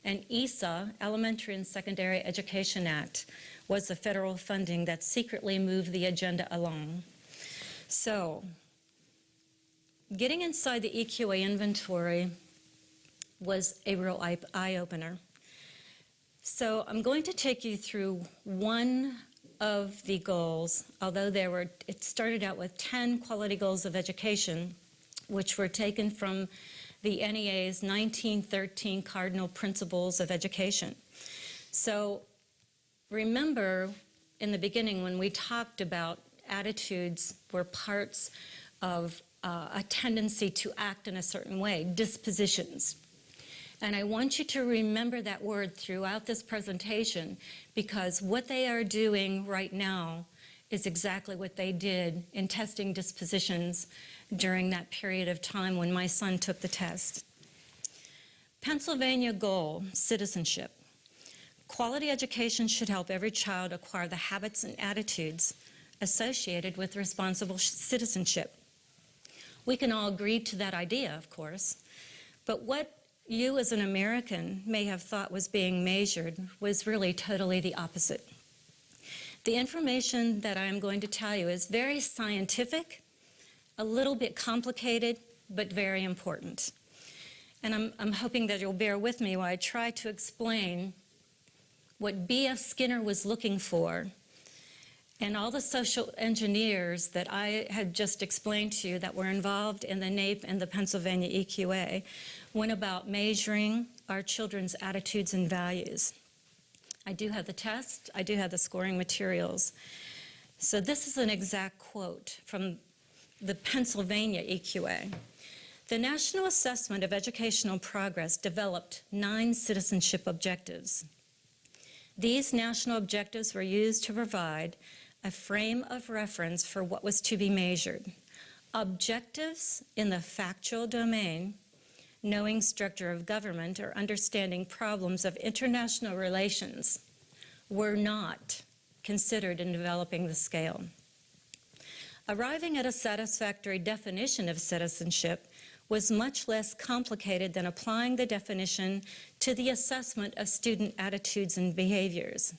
And ESA, Elementary and Secondary Education Act, was the federal funding that secretly moved the agenda along. So, getting inside the EQA inventory was a real eye-opener. So I'm going to take you through one of the goals, although it started out with 10 quality goals of education, which were taken from the NEA's 1913 Cardinal Principles of Education. So remember in the beginning when we talked about attitudes were parts of a tendency to act in a certain way, dispositions. And I want you to remember that word throughout this presentation, because what they are doing right now is exactly what they did in testing dispositions during that period of time when my son took the test. Pennsylvania goal, citizenship. Quality education should help every child acquire the habits and attitudes associated with responsible citizenship. We can all agree to that idea, of course, but what you as an American may have thought was being measured was really totally the opposite. The information that I'm going to tell you is very scientific, a little bit complicated, but very important. And I'm hoping that you'll bear with me while I try to explain what B.F. Skinner was looking for and all the social engineers that I had just explained to you that were involved in the NAEP and the Pennsylvania EQA went about measuring our children's attitudes and values. I do have the test, I do have the scoring materials. So this is an exact quote from the Pennsylvania EQA. The National Assessment of Educational Progress developed 9 citizenship objectives. These national objectives were used to provide a frame of reference for what was to be measured. Objectives in the factual domain, knowing structure of government or understanding problems of international relations, were not considered in developing the scale. Arriving at a satisfactory definition of citizenship was much less complicated than applying the definition to the assessment of student attitudes and behaviors.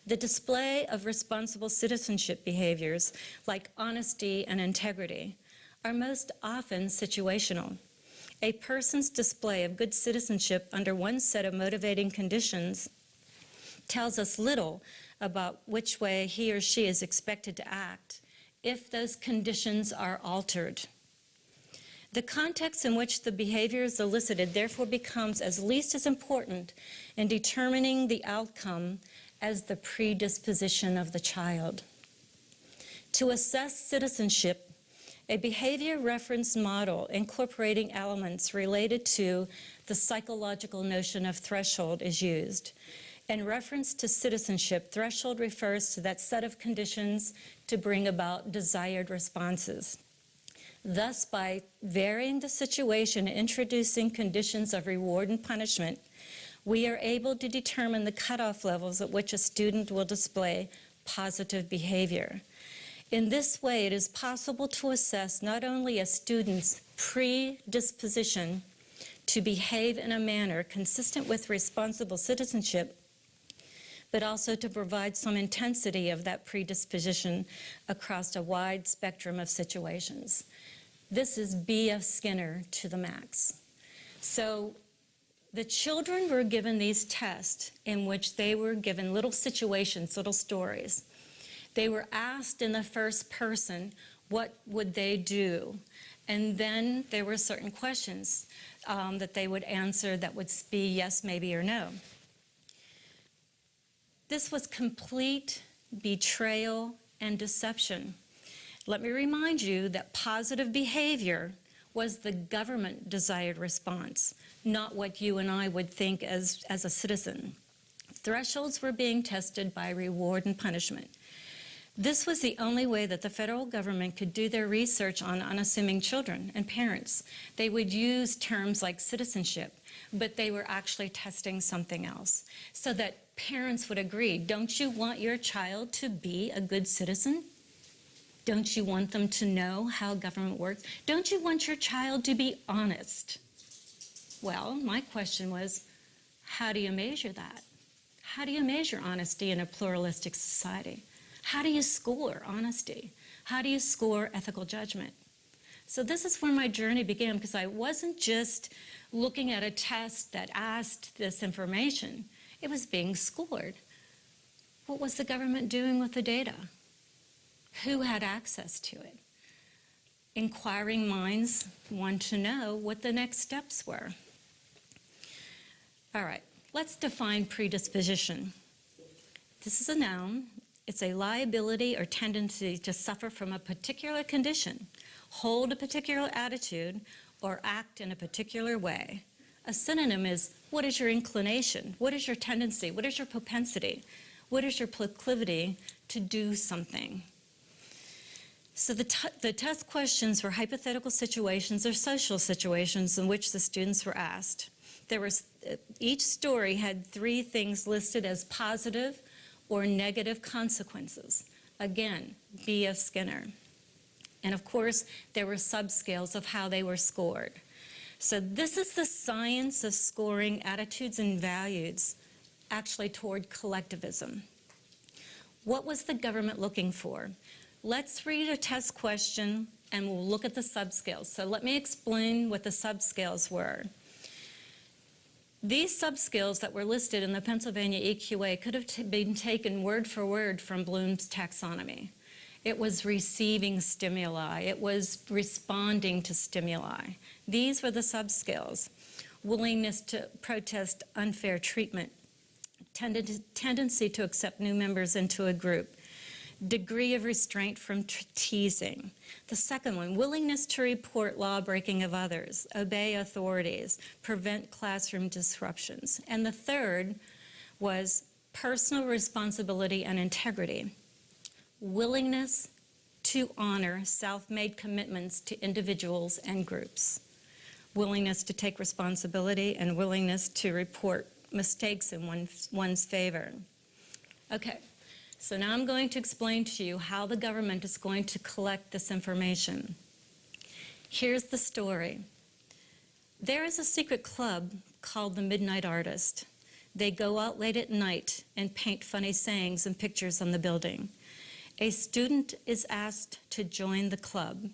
The display of responsible citizenship behaviors, like honesty and integrity, are most often situational. A person's display of good citizenship under one set of motivating conditions tells us little about which way he or she is expected to act if those conditions are altered. The context in which the behavior is elicited therefore becomes at least as important in determining the outcome as the predisposition of the child. To assess citizenship, a behavior reference model incorporating elements related to the psychological notion of threshold is used. In reference to citizenship, threshold refers to that set of conditions to bring about desired responses. Thus, by varying the situation and introducing conditions of reward and punishment, we are able to determine the cutoff levels at which a student will display positive behavior. In this way, it is possible to assess not only a student's predisposition to behave in a manner consistent with responsible citizenship, but also to provide some intensity of that predisposition across a wide spectrum of situations. This is B.F. Skinner to the max. So the children were given these tests in which they were given little situations, little stories. They were asked in the first person, what would they do? And then there were certain questions that they would answer that would be yes, maybe, or no. This was complete betrayal and deception. Let me remind you that positive behavior was the government desired response, not what you and I would think as a citizen. Thresholds were being tested by reward and punishment. This was the only way that the federal government could do their research on unassuming children and parents. They would use terms like citizenship, but they were actually testing something else so that parents would agree, don't you want your child to be a good citizen? Don't you want them to know how government works? Don't you want your child to be honest? Well, my question was, How do you measure that? How do you measure honesty in a pluralistic society? How do you score honesty? How do you score ethical judgment? So this is where my journey began, because I wasn't just looking at a test that asked this information. It was being scored. What was the government doing with the data? Who had access to it? Inquiring minds want to know what the next steps were. All right, let's define predisposition. This is a noun. It's a liability or tendency to suffer from a particular condition, hold a particular attitude, or act in a particular way. A synonym is, what is your inclination? What is your tendency? What is your propensity? What is your proclivity to do something? So the test questions were hypothetical situations or social situations in which the students were asked. Each story had 3 things listed as positive or negative consequences. Again, B.F. Skinner. And of course, there were subscales of how they were scored. So this is the science of scoring attitudes and values actually toward collectivism. What was the government looking for? Let's read a test question and we'll look at the subscales. So let me explain what the subscales were. These subscales that were listed in the Pennsylvania EQA could have been taken word for word from Bloom's taxonomy. It was receiving stimuli. It was responding to stimuli. These were the subscales. Willingness to protest unfair treatment, tendency to accept new members into a group, degree of restraint from teasing. The second one, willingness to report law-breaking of others, obey authorities, prevent classroom disruptions. And the third was personal responsibility and integrity, willingness to honor self-made commitments to individuals and groups, willingness to take responsibility, and willingness to report mistakes in one's favor. Okay. So now I'm going to explain to you how the government is going to collect this information. Here's the story. There is a secret club called the Midnight Artist. They go out late at night and paint funny sayings and pictures on the building. A student is asked to join the club.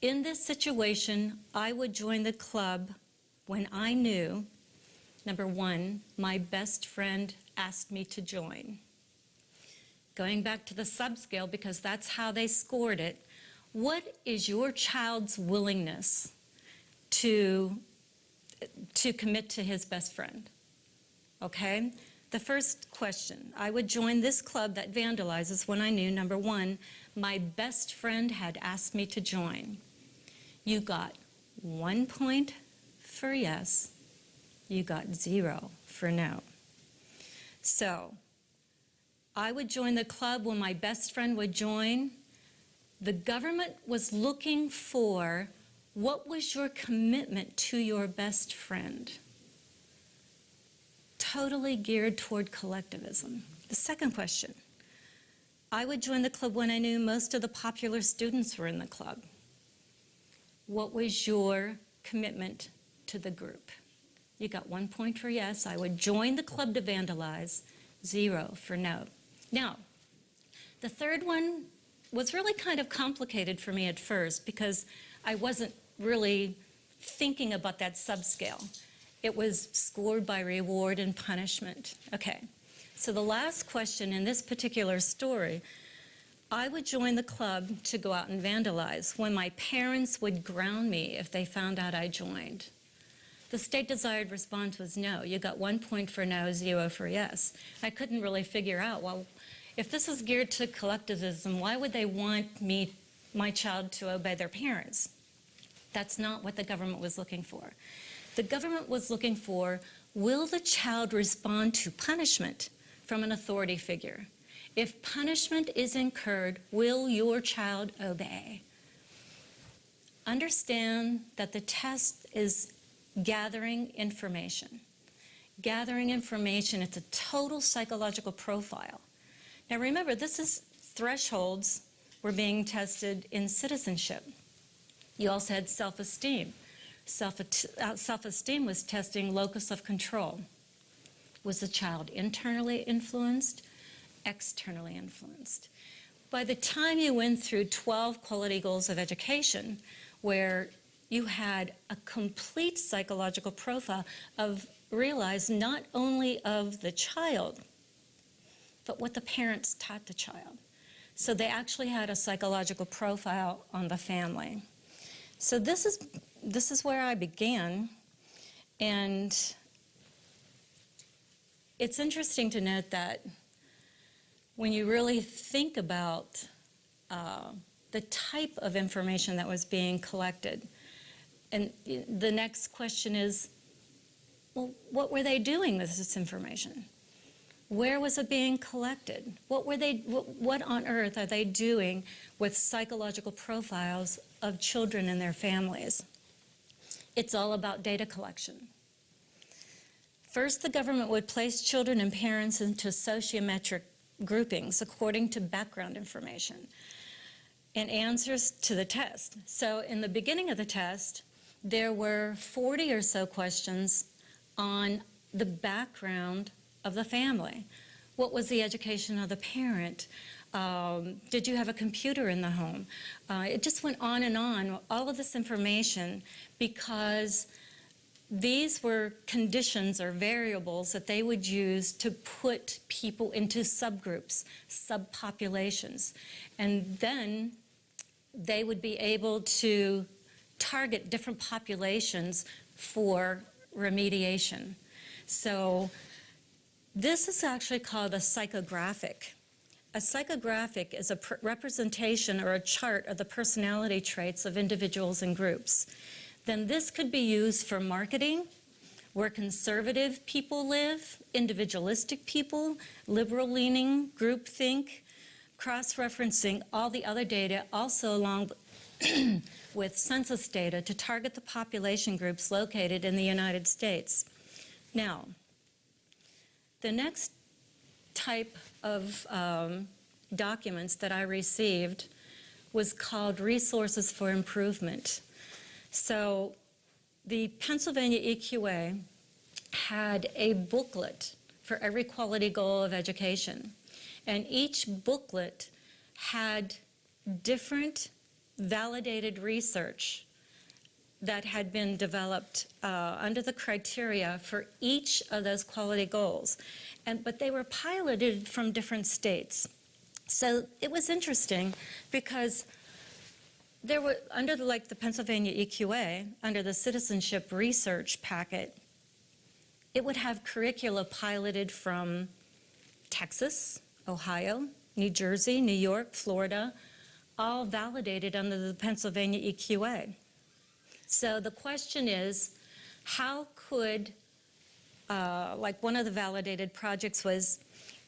In this situation, I would join the club when I knew, number 1, my best friend asked me to join. Going back to the subscale, because that's how they scored it, what is your child's willingness to commit to his best friend? Okay? The first question, I would join this club that vandalizes when I knew, number 1, my best friend had asked me to join. You got 1 point for yes, you got 0 for no. So, I would join the club when my best friend would join. The government was looking for, what was your commitment to your best friend? Totally geared toward collectivism. The second question, I would join the club when I knew most of the popular students were in the club. What was your commitment to the group? You got 1 point for yes, I would join the club to vandalize, 0 for no. Now, the third one was really kind of complicated for me at first because I wasn't really thinking about that subscale. It was scored by reward and punishment. Okay, so the last question in this particular story, I would join the club to go out and vandalize when my parents would ground me if they found out I joined. The state desired response was no. You got 1 point for no, 0 for yes. I couldn't really figure out, well, if this is geared to collectivism, why would they want my child to obey their parents? That's not what the government was looking for. The government was looking for, will the child respond to punishment from an authority figure? If punishment is incurred, will your child obey? Understand that the test is gathering information. Gathering information, it's a total psychological profile. Now remember, thresholds were being tested in citizenship. You also had self-esteem. Self-esteem was testing locus of control. Was the child internally influenced, externally influenced? By the time you went through 12 quality goals of education, where you had a complete psychological profile of realize not only of the child, but what the parents taught the child. So they actually had a psychological profile on the family. So this is where I began, and it's interesting to note that when you really think about the type of information that was being collected, and the next question is, well, what were they doing with this information? Where was it being collected? What on earth are they doing with psychological profiles of children and their families? It's all about data collection. First, the government would place children and parents into sociometric groupings according to background information and answers to the test. So in the beginning of the test, there were 40 or so questions on the background of the family. What was the education of the parent? Did you have a computer in the home? It just went on, all of this information, because these were conditions or variables that they would use to put people into subgroups, subpopulations. And then they would be able to target different populations for remediation. So this is actually called a psychographic. A psychographic is a representation or a chart of the personality traits of individuals and groups. Then this could be used for marketing, where conservative people live, individualistic people, liberal-leaning, groupthink, cross-referencing all the other data, also along with census data to target the population groups located in the United States. Now, the next type of documents that I received was called Resources for Improvement. So the Pennsylvania EQA had a booklet for every quality goal of education. And each booklet had different validated research that had been developed under the criteria for each of those quality goals. But they were piloted from different states. So it was interesting because there were, under the Pennsylvania EQA, under the citizenship research packet, it would have curricula piloted from Texas, Ohio, New Jersey, New York, Florida, all validated under the Pennsylvania EQA. So the question is, how could, one of the validated projects was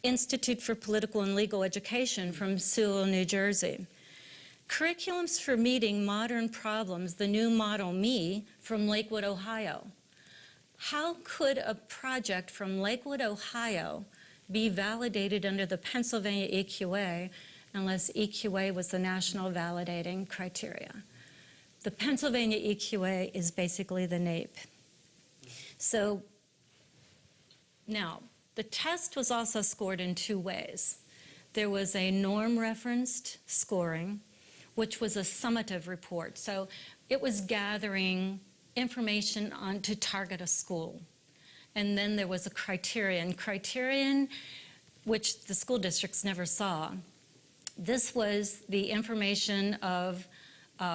Institute for Political and Legal Education from Sewell, New Jersey. Curriculums for Meeting Modern Problems, the New Model Me, from Lakewood, Ohio. How could a project from Lakewood, Ohio be validated under the Pennsylvania EQA unless EQA was the national validating criteria? The Pennsylvania EQA is basically the NAEP. So now, the test was also scored in two ways. There was a norm-referenced scoring, which was a summative report. So it was gathering information on to target a school. And then there was a criterion, which the school districts never saw. This was the information of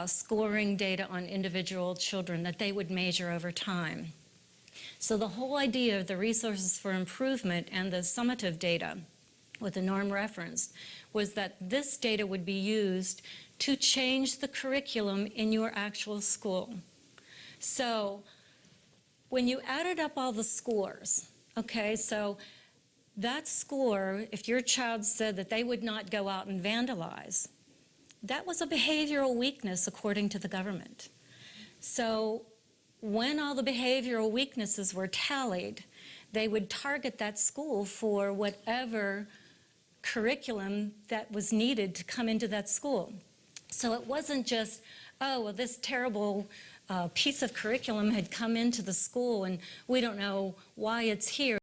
scoring data on individual children that they would measure over time. So the whole idea of the Resources for Improvement and the summative data with the norm referenced was that this data would be used to change the curriculum in your actual school. So when you added up all the scores, okay, so that score, if your child said that they would not go out and vandalize, that was a behavioral weakness according to the government. So when all the behavioral weaknesses were tallied, they would target that school for whatever curriculum that was needed to come into that school. So it wasn't just, oh, well, this terrible piece of curriculum had come into the school and we don't know why it's here.